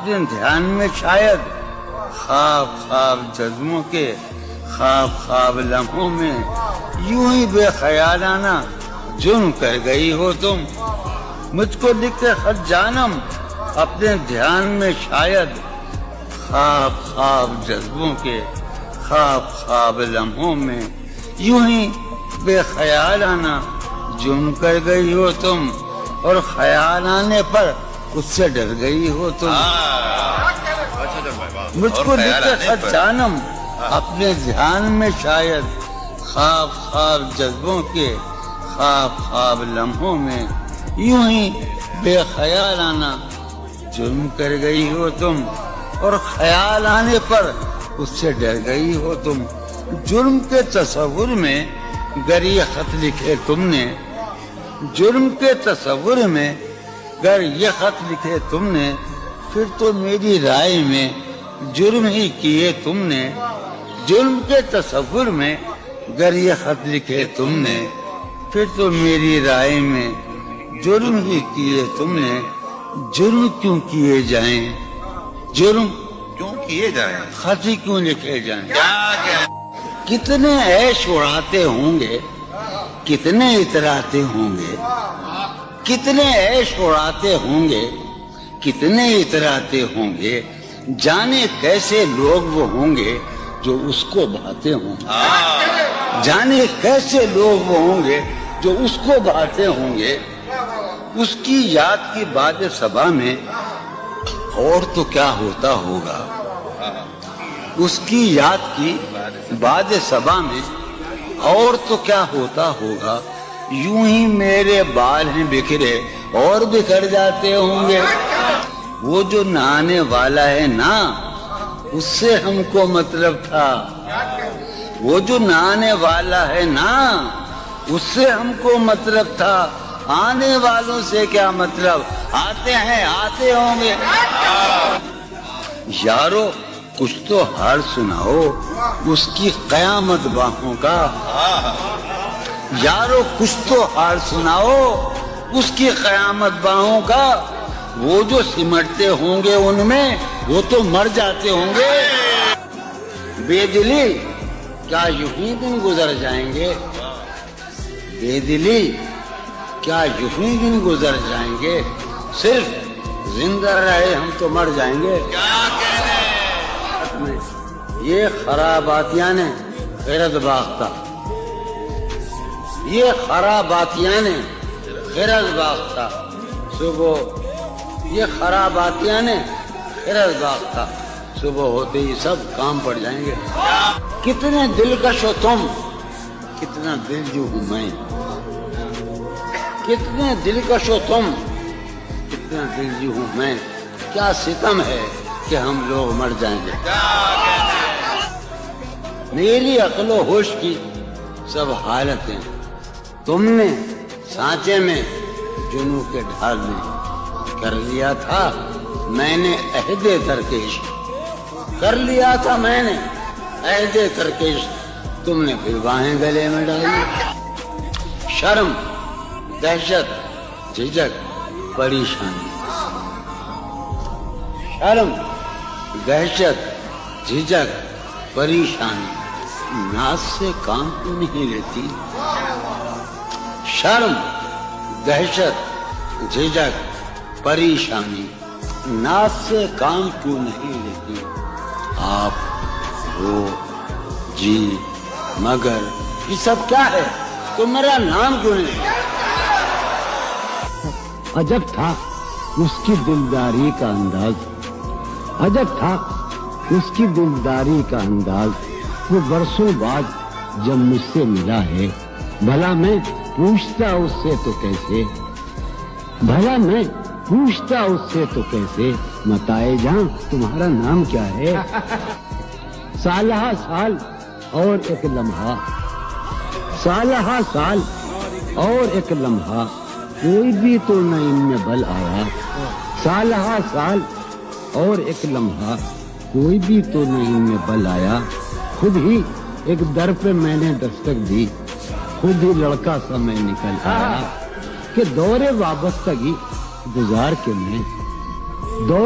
اپنے دھیان میں شاید خواب خواب جذبوں کے خواب خواب لمحوں میں یوں ہی بے خیالانہ جرم کر گئی ہو تم. مجھ کو لکھتے خط جانم اپنے دھیان میں شاید خواب خواب جذبوں کے خواب خواب لمحوں میں یوں ہی بے خیالانہ جرم کر گئی ہو تم, اور خیال آنے پر اس سے ڈر گئی ہو تم. مجھ کو لکھتے خط جانم اپنے دھیان میں شاید خواب خواب جذبوں کے خواب خواب لمحوں میں یوں ہی بے خیالانہ جرم کر گئی ہو تم, اور خیال آنے پر اس سے ڈر گئی ہو تم. جرم کے تصور میں گر یہ خط لکھے تم نے, جرم کے تصور میں گر یہ خط لکھے تم نے, پھر تو میری رائے میں جرم ہی کیے تم نے. جرم کے تصور میں گر یہ خط لکھے تم نے, پھر تو میری رائے میں جرم ہی کیے تم نے. جرم کیوں کیے جائیں, جرم کیوں کیے جائیں, خط ہی کیوں لکھے جائیں. کتنے عیش اڑاتے ہوں گے, کتنے اتراتے ہوں گے, کتنے عیش اڑاتے ہوں گے, کتنے اتراتے ہوں گے, جانے کیسے لوگ وہ ہوں گے جو اس کو بھاتے ہوں گے. جانے کیسے لوگ وہ ہوں گے جو اس کو بھاتے ہوں گے. اس کی یاد کی باد صبا میں اور تو کیا ہوتا ہوگا, اس کی یاد کی باد صبا میں اور تو کیا ہوتا ہوگا. یوں ہی میرے بال ہیں بکھرے اور بکھر جاتے ہوں گے. وہ جو نہانے والا ہے نا, اس سے ہم کو مطلب تھا. وہ جو نہانے والا ہے نا, اس سے ہم کو مطلب تھا. آنے والوں سے کیا مطلب, آتے ہیں آتے ہوں گے. یارو کچھ تو حال سناؤ اس کی قیامت باہوں کا. یارو کچھ تو حال سناؤ اس کی قیامت باہوں کا. وہ جو سمٹتے ہوں گے ان میں وہ تو مر جاتے ہوں گے. بے دلی کیا یوں ہی دن گزر جائیں گے, بے دلی کیا یوں ہی دن گزر جائیں گے. صرف زندہ رہے ہم تو مر جائیں گے. یہ خراباتیاں نے خیرت باختہ, یہ خراباتیاں نے خیرت باختہ. صبح یہ خراباتیاں نے خیرت باختہ, صبح ہوتے ہی سب کام پڑ جائیں گے. کتنے دلکش ہو تم, کتنا دل جو ہوں میں. کتنے دلکش ہو تم, کتنا دل جو ہوں میں. کیا ستم ہے کہ ہم لوگ مر جائیں گے. میری عقل و ہوش کی سب حالتیں تم نے سانچے میں جنوں کے ڈھال میں کر لیا تھا. میں نے عہد ترکش کر لیا تھا, میں نے عہد ترکش, تم نے پھر باہیں گلے میں ڈالی. شرم دہشت جھجک پریشانی, شرم دہشت جھجک پریشانی, ناز سے کام کیوں نہیں لیتی. شرم دہشت جھجک پریشانی, ناز سے کام کیوں نہیں لیتی. آپ وہ جی مگر یہ سب کیا ہے, تو میرا نام کیوں نہیں. عجب تھا اس کی دلداری کا انداز, عجب تھا اس کی دلداری کا انداز. وہ برسوں بعد جب مجھ سے ملا ہے, بھلا میں پوچھتا اس سے تو کیسے, بھلا میں پوچھتا اس سے تو کیسے. متائے جاں تمہارا نام کیا ہے. سالہ سال اور ایک لمحہ, سالہ سال اور ایک لمحہ, کوئی بھی تو نہ ان میں بل آیا. سالہ سال اور ایک لمحہ, کوئی بھی تو نہ ان میں بل آیا. خود ہی ایک در پہ میں نے دستک دی, خود ہی لڑکا سا میں نکل آیا. کہ دور وابستگی گزار کے میں دور